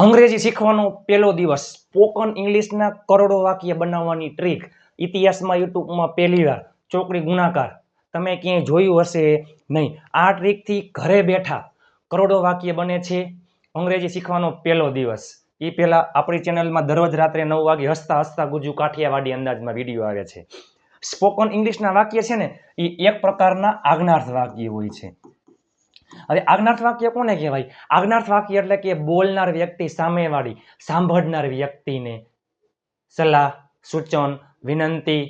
અંગ્રેજી શીખવાનો પહેલો દિવસ, સ્પોકન ઇંગ્લિશના કરોડો વાક્ય બનાવવાની ટ્રીક, ઇતિહાસમાં યુટ્યુબમાં પહેલીવાર, ચોકડી ગુણાકાર. તમે ક્યાંય જોયું હશે નહીં. આ ટ્રીકથી ઘરે બેઠા કરોડો વાક્ય બને છે. અંગ્રેજી શીખવાનો પહેલો દિવસ. એ પહેલા આપણી ચેનલમાં દરરોજ રાત્રે 9 વાગે હસતા હસતા ગુજુ કાઠિયાવાડી અંદાજમાં વિડીયો આવે છે. સ્પોકન ઇંગ્લિશના વાક્ય છે ને, એ એક પ્રકારના આજ્ઞાર્થ વાક્ય હોય છે. હવે આજ્ઞાર્થ વાક્ય કોને કહેવાય? આજ્ઞાર્થ વાક્ય એટલે કે બોલનાર વ્યક્તિ સામેવાળી સાંભળનાર વ્યક્તિને સલાહ, સૂચન, વિનંતી,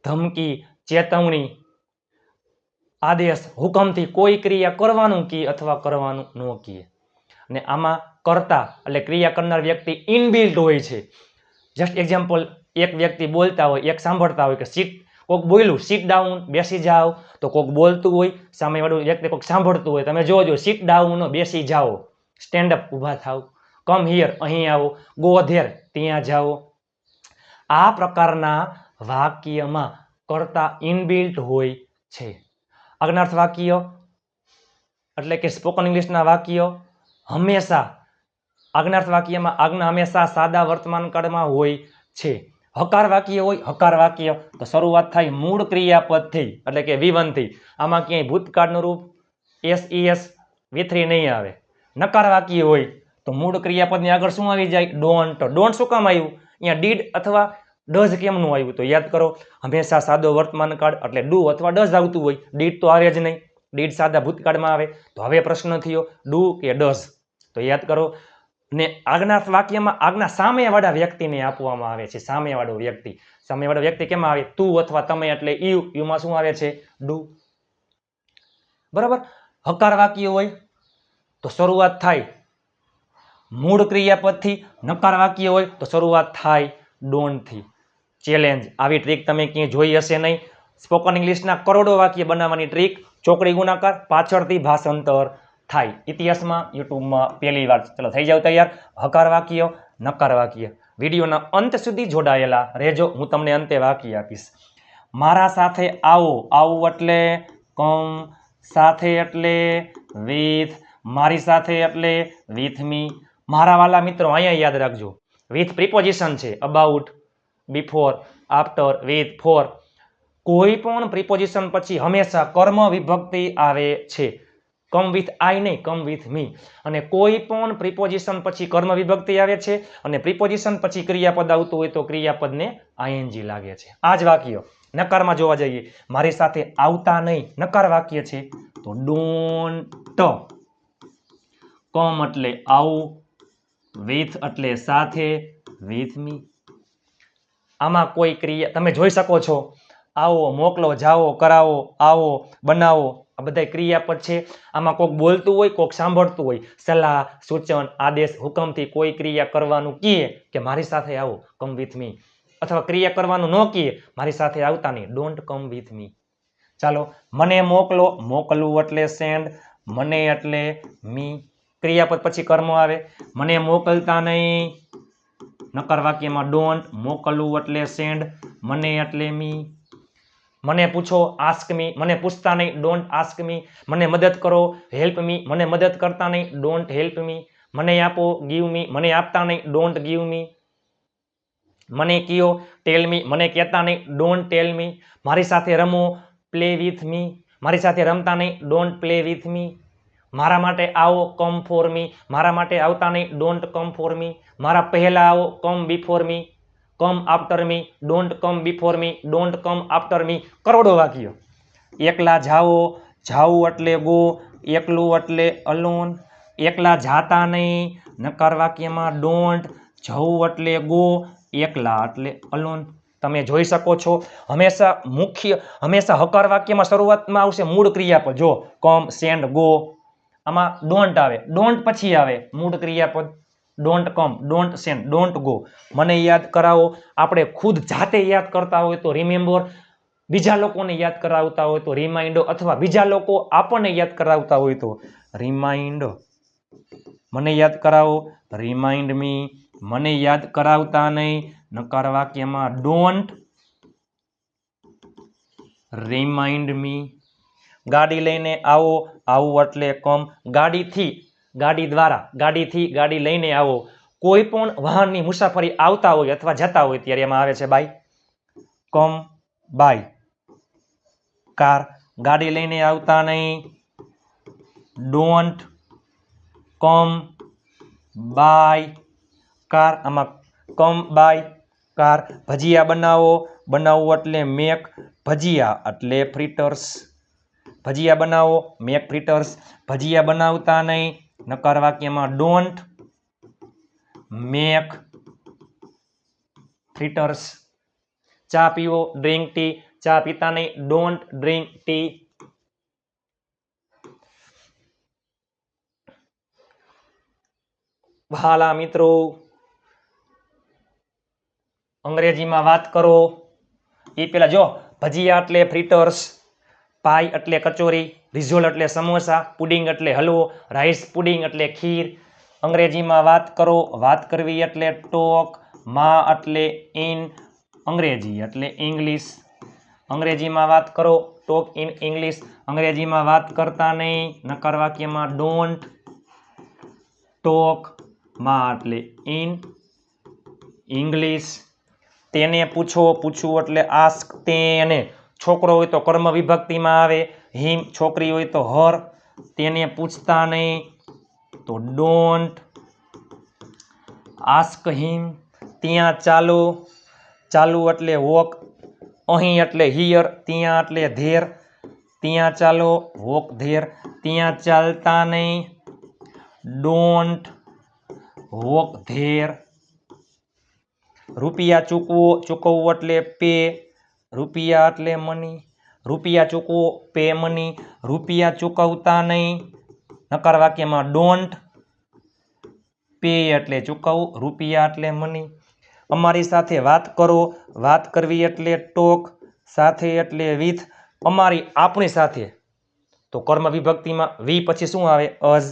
ધમકી, ચેતવણી, આદેશ, હુકમથી કોઈ ક્રિયા કરવાનું કહે અથવા કરવાનું ન કહે. અને આમાં કરતા એટલે ક્રિયા કરનાર વ્યક્તિ ઇનબિલ્ટ હોય છે. જસ્ટ એક્ઝામ્પલ, એક વ્યક્તિ બોલતા હોય, એક સાંભળતા હોય કે સીટ, કોઈક બોલ્યું સીટ ડાઉન, બેસી જાઓ, તો કોઈક બોલતું હોય, સામેવાળું વ્યક્તિ કોઈક સાંભળતું હોય, તમે જોજો સીટ ડાઉન, બેસી જાઓ, સ્ટેન્ડ અપ, ઊભા થાવ, કમ હિયર, અહીં આવો, ગો ધેર, ત્યાં જાઓ. આ પ્રકારના વાક્યમાં કરતા ઇનબિલ્ટ હોય છે. આજ્ઞાર્થ વાક્ય એટલે કે સ્પોકન ઇંગ્લિશના વાક્ય હંમેશા, આજ્ઞાર્થ વાક્યમાં આજ્ઞા હંમેશા સાદા વર્તમાન કાળમાં હોય છે. હકાર વાક્ય હોય, હકાર વાક્ય તો શરૂઆત થાય મૂળ ક્રિયાપદથી એટલે કે V1 થી. આમાં ક્યાંય ભૂતકાળનું રૂપ SES V3 નહીં આવે. નકાર વાક્ય હોય તો મૂળ ક્રિયાપદની આગળ શું આવી જાય? ડોન્ટ. ડોન્ટ શું કામ આવ્યું? અહીંયા ડીડ અથવા ડઝ કેમનું આવ્યું? તો યાદ કરો, હંમેશા સાદો વર્તમાન કાળ એટલે ડુ અથવા ડઝ આવતું હોય, ડીડ તો આવે જ નહીં. ડીડ સાદા ભૂતકાળમાં આવે. તો હવે પ્રશ્ન થયો ડુ કે ડઝ? તો યાદ કરો. ને આજ્ઞાર્થ વાક્યમાં આજ્ઞા સામેવાળા વ્યક્તિને આપવામાં આવે છે. સામેવાળો વ્યક્તિ, સામેવાળો વ્યક્તિ કેમાં આવે? તું અથવા તમે એટલે યુ. યુમાં શું આવે છે? ડુ. બરાબર. હકાર વાક્ય હોય તો શરૂઆત થાય મૂળ ક્રિયાપદથી. નકાર વાક્ય હોય તો શરૂઆત થાય ડોન્ટ થી. ચેલેન્જ, આવી ટ્રીક તમે ક્યાંય જોઈ હશે નહીં. સ્પોકન ઇંગ્લિશના કરોડો વાક્ય બનાવવાની ટ્રીક, ચોકડી ગુણાકાર, પાછળથી ભાષાંતર થાય. ઇતિહાસમાં યુટ્યુબમાં પહેલી વાર. ચલો થઈ જાવ તૈયાર. હકાર વાક્ય, નકાર વાક્ય. વિડીયોના અંત સુધી જોડાયેલા રહેજો. હું તમને અંતે વાક્ય આપીશ. મારા સાથે આવો. આવું એટલે કમ, સાથે એટલે વિથ, મારી સાથે એટલે વિથ મી. મારા વાલા મિત્રો અહીંયા યાદ રાખજો, વિથ પ્રિપોઝિશન છે. About, before, after, with, for. કોઈ પણ પ્રિપોઝિશન પછી હંમેશા કર્મ વિભક્તિ આવે છે. કમ વિથ આઈ નહીં, કમ વિથ મી. અને કોઈ પણ પ્રિપોઝિશન પછી કર્મ વિભક્તિ આવે છે અને પ્રિપોઝિશન પછી ક્રિયાપદ આવતું હોય તો ક્રિયાપદને ING લાગે છે. આ જ વાક્ય નકારમાં જોવા જઈએ. મારી સાથે આવતા નહીં, નકાર વાક્ય છે તો ડોન્ટ. કમ એટલે આવું, વિથ એટલે સાથે, વિથ મી. આમાં કોઈ ક્રિયા તમે જોઈ શકો છો. આવો, મોકલો, જાઓ, કરાવો, આવો, બનાવો, આ બધા ક્રિયાપદ છે. આમાં કોઈક બોલતું હોય, કોઈક સાંભળતું હોય. સલાહ, સૂચન, આદેશ, હુકમથી કોઈ ક્રિયા કરવાનું કહે કે મારી સાથે આવો, કમ વિથ મી. અથવા ક્રિયા કરવાનું ન કહે, મારી સાથે આવતા નહીં, ડોન્ટ કમ વિથ મી. ચાલો, મને મોકલો, મોકલવું એટલે સેન્ડ, મને એટલે મી. ક્રિયાપદ પછી કર્મ આવે. મને મોકલતા નહીં, નકાર વાક્યમાં ડોન્ટ, મોકલવું એટલે સેન્ડ, મને એટલે મી. મને પૂછો, આસ્ક મી, મને પૂછતા નહીં, ડોન્ટ આસ્ક મી. મને મદદ કરો, હેલ્પ મી, મને મદદ કરતા નહીં, ડોન્ટ હેલ્પ મી. મને આપો, ગીવ મી, મને આપતા નહીં, ડોન્ટ ગીવ મી. મને કયો, ટેલ મી, મને કહેતા નહીં, ડોન્ટ ટેલ મી. મારી સાથે રમો, પ્લે વિથ મી. મારી સાથે રમતા નહીં, ડોન્ટ પ્લે વિથ મી. મારા માટે આવો, કમ ફોર મી. મારા માટે આવતા નહીં, ડોન્ટ કમ ફોર મી. મારા પહેલા આવો, come before me. Come after me, don't come before me, don't come after me. કરોડો વાક્ય. એકલા જાઓ, જાવું એટલે ગો, એકલું એટલે અલોન. એકલા જાતા નહીં, નકાર વાક્યમાં ડોન્ટ, જવું એટલે ગો, એકલા એટલે અલોન. તમે જોઈ શકો છો હંમેશા હંમેશા હકાર વાક્યમાં શરૂઆતમાં આવશે મૂળ ક્રિયાપદ. જો કમ, સેન્ડ, ગો. આમાં ડોન્ટ આવે, ડોન્ટ પછી આવે મૂળ ક્રિયાપદ. Don't come, don't send, don't go. મને યાદ કરાવો. આપણે ખુદ જાતે યાદ કરતા હોય તો રિમેમ્બર, બીજા લોકોને યાદ કરાવતા હોય તો રિમાઇન્ડ, અથવા બીજા લોકો આપણને યાદ કરાવતા હોય તો રિમાઇન્ડ. મને યાદ કરાવો, રિમાઇન્ડ મી. મને યાદ કરાવતા નહીં, નકાર વાક્યમાં ડોન્ટ રિમાઇન્ડ મી. ગાડી લઈને આવો, આવું એટલે કમ. ગાડીથી ગાડી દ્વારા, ગાડીથી, ગાડી લઈને આવો. કોઈ પણ વાહનની મુસાફરી આવતા હોય અથવા જતા હોય ત્યારે એમાં આવે છે બાય. Come by car. ગાડી લઈને આવતા નહીં. Don't come by car. આમાં કમ બાય કાર. ભજીયા બનાવો. બનાવવું એટલે મેક. ભજીયા એટલે ફ્રીટર્સ. ભજીયા બનાવો, મેક ફ્રીટર્સ. ભજીયા બનાવતા નહીં. નકાર વાક્યમાં ડોન્ટ મેક ફ્રીટર્સ. ચા પીવો, ડ્રિંક ટી. ચા પીતા નહીં. Don't drink tea. વહાલા મિત્રો, અંગ્રેજીમાં વાત કરો એ પેલા જો ભજીયા એટલે ફ્રીટર્સ, પાઈ એટલે કચોરી, રિઝોલ એટલે સમોસા, પુડિંગ એટલે હલવો, રાઈસ પુડિંગ એટલે ખીર. અંગ્રેજીમાં વાત કરો. વાત કરવી એટલે ટોક. માં એટલે ઇન, અંગ્રેજી એટલે ઇંગ્લિશ. અંગ્રેજીમાં વાત કરો. Talk in English. અંગ્રેજીમાં વાત કરતા નહીં. નકાર વાક્યમાં ડોન્ટ ટોક. માં એટલે ઇન ઇંગ્લિશ. તેને પૂછો. પૂછવું એટલે આસ્ક. તેને છોકરો હોય તો કર્મ વિભક્તિમાં આવે. હિમ છોકરી હોય તો હર. તેને પૂછતા નહીં તો ડોન્ટ આસ્ક હિમ. ત્યાં ચાલો. ચાલુ એટલે વોક. અહીં એટલે હિયર. ત્યાં એટલે ધેર. ત્યાં ચાલો, વોક ધેર. ત્યાં ચાલતા નહીં. Don't walk there. રૂપિયા ચૂકવો. ચૂકવવું એટલે પે. રૂપિયા એટલે મની. રૂપિયા ચૂકવો, પે મની. રૂપિયા ચૂકવતા નહીં. નકાર વાક્યમાં ડોન્ટ પે એટલે ચૂકવવું. રૂપિયા એટલે મની. અમારી સાથે વાત કરો. વાત કરવી એટલે ટોક. સાથે એટલે વિથ. અમારી આપણી સાથે તો કર્મ વિભક્તિમાં વી પછી શું આવે? અઝ.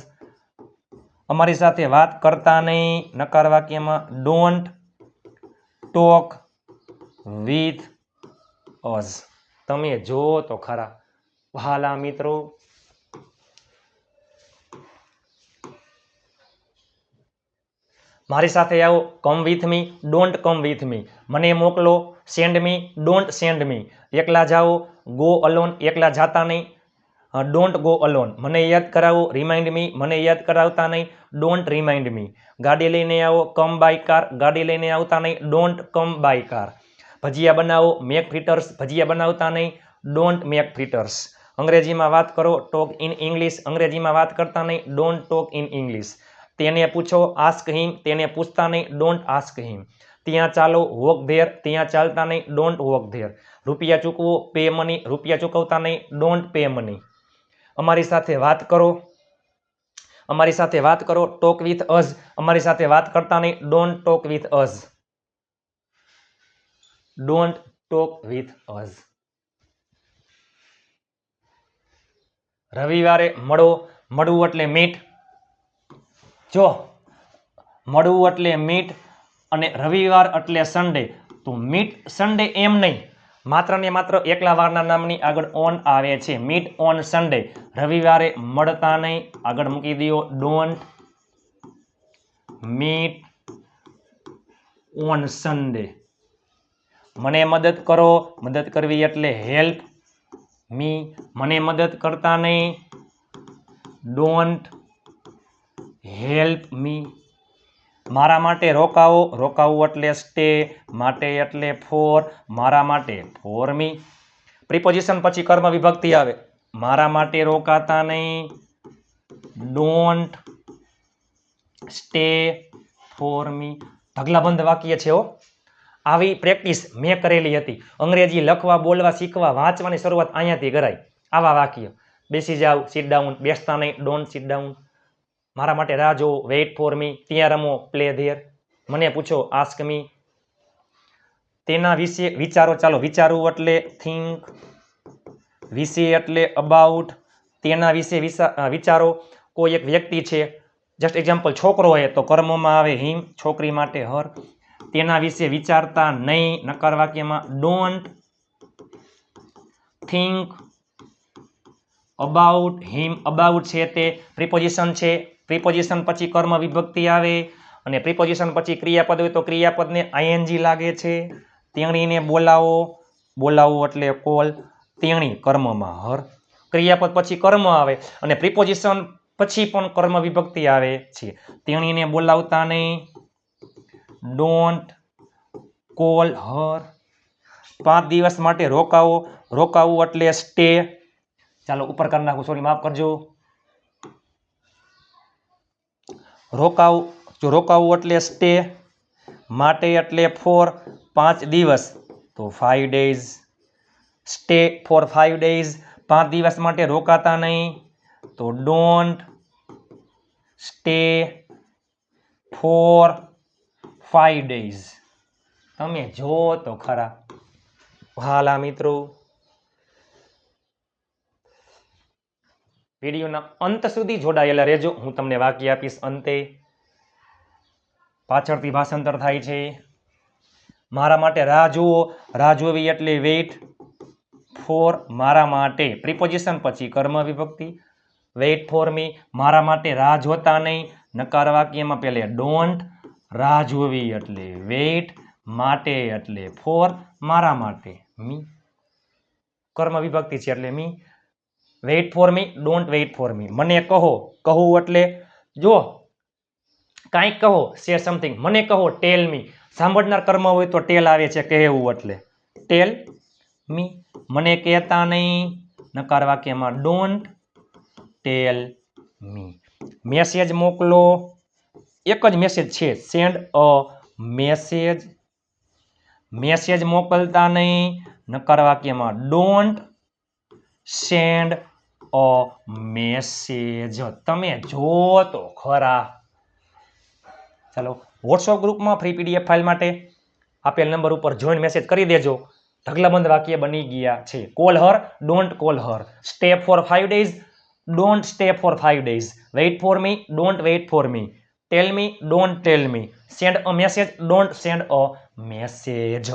અમારી સાથે વાત કરતા નહીં. નકાર વાક્યમાં ડોન્ટ ટોક વિથ અઝ. તમે જો તો ખરા વહાલા મિત્રો, મારી સાથે આવો. Come with me. Don't come with me. મને મોકલો. Send me. Don't send me. એકલા જાઓ. Go alone. એકલા જાતા નહીં. Don't go alone. મને યાદ કરાવો. Remind me. મને યાદ કરાવતા નહીં. Don't remind me. ગાડી લઈને આવો. Come by car. ગાડી લઈને આવતા નહીં. Don't come by car. ભજીયા બનાવો. Make fritters. ભજીયા બનાવતા નહીં. Don't make fritters. અંગ્રેજીમાં વાત કરો. Talk in English. અંગ્રેજીમાં વાત કરતા નહીં. Don't talk in English. તેને પૂછો. આસ્ક હિમ. તેને પૂછતા નહીં. ડોન્ટ આસ્ક હિમ. ત્યાં ચાલો. Walk there. ત્યાં ચાલતા નહીં. Don't walk there. રૂપિયા ચૂકવો. Pay money. રૂપિયા ચૂકવતા નહીં. Don't pay money. અમારી સાથે વાત કરો. અમારી સાથે વાત કરો. Talk with as. અમારી સાથે વાત કરતા નહીં. Don't talk with as. Don't talk with as. રવિવારે મળો. મળવું એટલે મીટ. જો મળવું એટલે મીટ અને રવિવાર એટલે સન્ડે. તો મીટ સન્ડે એમ નહીં, માત્ર ને માત્ર એકલા વારના નામની આગળ ઓન આવે છે. Meet on Sunday. રવિવારે મળતા નહીં. આગળ મૂકી દો ડોન્ટ મીટ ઓન સન્ડે. મને મદદ કરો. મદદ કરવી એટલે હેલ્પ મી. મને મદદ કરતા નહીં. Don't help me. મારા માટે રોકાવો. રોકાવું એટલે સ્ટે. માટે એટલે ફોર. મારા માટે ફોર મી. પ્રિપોઝિશન પછી કર્મ વિભક્તિ આવે. મારા માટે રોકાતા નહીં. Don't stay for me. ઢગલાબંધ વાક્ય છે હો. આવી પ્રેક્ટિસ મેં કરેલી હતી. અંગ્રેજી લખવા, બોલવા, શીખવા, વાંચવાની શરૂઆત અહીંયાથી કરાય. આવા વાક્ય. બેસી જાવ. Sit down. બેસતા નહીં. Don't sit down. મારા માટે રાહ જોવો. વેઇટ ફોર મી. ત્યાં રમો. Play there. મને પૂછો. Ask me. તેના વિશે વિચારો. ચાલો. વિચારવું એટલે થિંક. વિશે એટલે અબાઉટ. તેના વિશે વિચારો. કોઈ એક વ્યક્તિ છે, જસ્ટ એક્ઝામ્પલ છોકરો હોય તો કર્મમાં આવે હિમ. છોકરી માટે હર. તેના વિશે વિચારતા નહીં. નકાર વાક્યમાં don't think about him. About છે તે પ્રિપોઝિશન છે. પ્રિપોઝિશન પછી કર્મ વિભક્તિ આવે અને પ્રિપોઝિશન પછી ક્રિયાપદ હોય તો ક્રિયાપદને આઈએનજી લાગે છે. તેણીને બોલાવો, બોલાવો એટલે કોલ, તેણી કર્મમાં હર. ક્રિયાપદ પછી કર્મ આવે અને પ્રિપોઝિશન પછી પણ કર્મ વિભક્તિ આવે છે. તેણીને બોલાવતા નહીં, ડોન્ટ કોલ હર. 5 દિવસ માટે રોકાવો, રોકાવું એટલે સ્ટે. ચાલો ઉપર કરી નાખું, સોરી માફ કરજો. રોકાવું, જો રોકાવું એટલે સ્ટે, માટે એટલે ફોર, 5 દિવસ તો 5 days. સ્ટે ફોર 5 days, 5 દિવસ માટે રોકાતા નહીં તો ડોન્ટ સ્ટે ફોર 5 days. તમે જો તો ખરા હાલા મિત્રો, વિડીયોના અંત સુધી જોડાયેલા રહેજો. હું તમને વાક્ય આપીશ અંતે. પાછળથી ભાષાંતર થાય છે. મારા માટે રાહ જુઓ, રાહ જોવી એટલે વેઇટ ફોર, મારા માટે પ્રિપોઝિશન પછી કર્મ વિભક્તિ, વેઇટ ફોર મી. મારા માટે રાહ જોતા નહીં, નકાર વાક્યમાં પહેલે ડોન્ટ, રાહ જોવી એટલે વેઇટ, માટે એટલે ફોર, મારા માટે મી. કર્મ વિભક્તિ છે એટલે me. Wait for me, don't wait for me. મને કહો, કહું એટલે જો કાંઈક કહો, સે સમથિંગ. મને કહો, ટેલ મી. સાંભળનાર કર્મ હોય તો ટેલ આવે છે, કહેવું એટલે ટેલ મી. મને કહેતા નહીં, નકાર વાક્યમાં ડોન્ટ ટેલ મી. મેસેજ મોકલો, એક જ મેસેજ છે, સેન્ડ અ મેસેજ. મેસેજ મોકલતા નહીં, નકાર વાક્યમાં ડોન્ટ સેન્ડ અ મેસેજ. તમે જો તો ખરા. ચાલો વોટ્સઅપ ગ્રુપમાં ફ્રી પીડીએફ ફાઇલ માટે આપેલ નંબર ઉપર જોઈન મેસેજ કરી દેજો. ઢગલાબંધ વાક્ય બની ગયા છે. Call her, don't call her. Stay for 5 days, don't stay for 5 days. Wait for me, don't wait for me. Tell me, don't tell me. Send a message, don't send a message.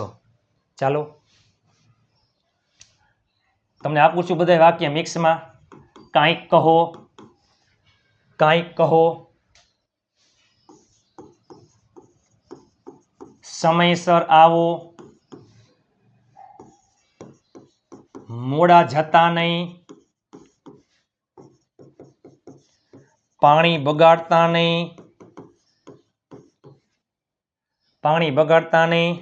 ચાલો તમને આપું છું બધા વાક્ય મિક્સમાં. કાંઈક કહો, કાંઈક કહો, સમયસર આવો, મોડા જતા નહીં, પાણી બગાડતા નહીં, પાણી બગાડતા નહીં,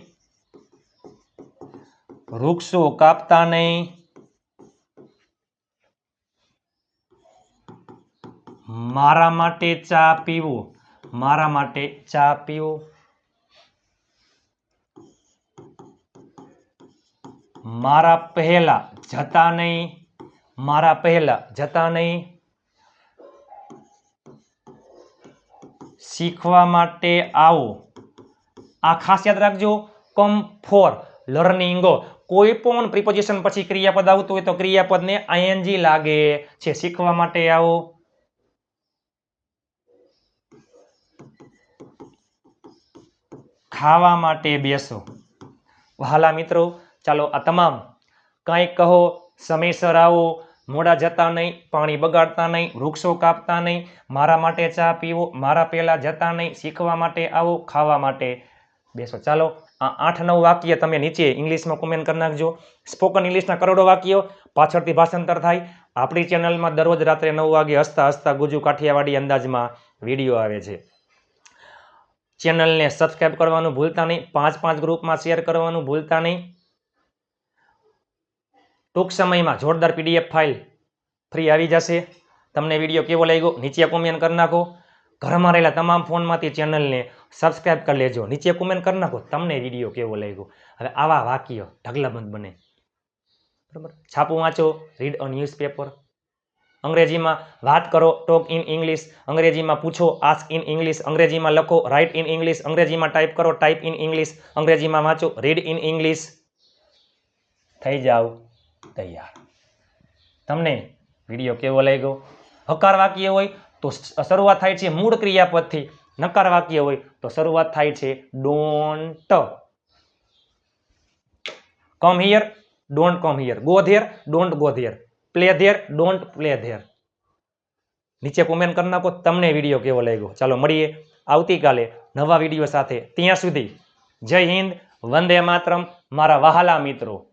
વૃક્ષો કાપતા નહીં, મારા માટે ચા પીવો, મારા માટે ચા પીવો, મારા પહેલા જતા નહીં, મારા પહેલા જતા નહીં, શીખવા માટે આવો. આ ખાસ યાદ રાખજો, કમ ફોર લર્નિંગ. કોઈ પણ પ્રિપોઝિશન પછી ક્રિયાપદ આવતું હોય તો ક્રિયાપદને આઈએનજી લાગે છે. શીખવા માટે આવો, ખાવા માટે બેસો. વહાલા મિત્રો, ચાલો આ તમામ કંઈક કહો, સમયસર આવો, મોડા જતા નહીં, પાણી બગાડતા નહીં, વૃક્ષો કાપતા નહીં, મારા માટે ચા પીવો, મારા પહેલા જતા નહીં, શીખવા માટે આવો, ખાવા માટે બેસો. ચાલો આ 8-9 વાક્ય તમે નીચે ઇંગ્લિશમાં કોમેન્ટ કરી નાખજો. સ્પોકન ઇંગ્લિશના કરોડો વાક્યો પાછળથી ભાષાંતર થાય. આપણી ચેનલમાં દરરોજ રાત્રે 9 વાગે હસતા હસતા ગુજુ કાઠિયાવાડી અંદાજમાં વિડીયો આવે છે. ચેનલને સબસ્ક્રાઇબ કરવાનું ભૂલતા નહીં. 5 ગ્રુપમાં શેર કરવાનું ભૂલતા નહીં. ટૂંક સમયમાં જોરદાર પીડીએફ ફાઇલ ફ્રી આવી જશે. તમને વિડીયો કેવો લાગ્યો નીચે કોમેન્ટ કરી નાખો. ઘરમાં રહેલા તમામ ફોનમાંથી ચેનલને સબસ્ક્રાઇબ કરી લેજો. નીચે કોમેન્ટ કરી નાખો તમને વિડીયો કેવો લાગ્યો. હવે આવા વાક્ય ઢગલાબંધ બને, બરાબર. છાપું વાંચો, રીડ અ ન્યૂઝપેપર. અંગ્રેજીમાં વાત કરો, ટોક ઇન ઇંગ્લિશ. અંગ્રેજીમાં પૂછો, આસ્ક ઇન ઇંગ્લિશ. અંગ્રેજીમાં લખો, રાઇટ ઇન ઇંગ્લિશ. અંગ્રેજીમાં ટાઈપ કરો, ટાઈપ ઇન ઇંગ્લિશ. અંગ્રેજીમાં વાંચો, રીડ ઇન ઇંગ્લિશ. થઈ જાવ તૈયાર. તમને વિડીયો કેવો લાગ્યો? હકાર વાક્ય હોય તો શરૂઆત થાય છે મૂળ ક્રિયાપદથી. નકાર વાક્ય હોય તો શરૂઆત થાય છે don't. Come here, don't come here. Go there, don't go there. Play there, don't play there. નીચે કોમેન્ટ કરી નાખો તમને વિડીયો કેવો લાગ્યો. ચાલો મળીએ આવતીકાલે નવા વિડીયો સાથે. ત્યાં સુધી જય હિન્દ, વંદે માતરમ મારા વહાલા મિત્રો.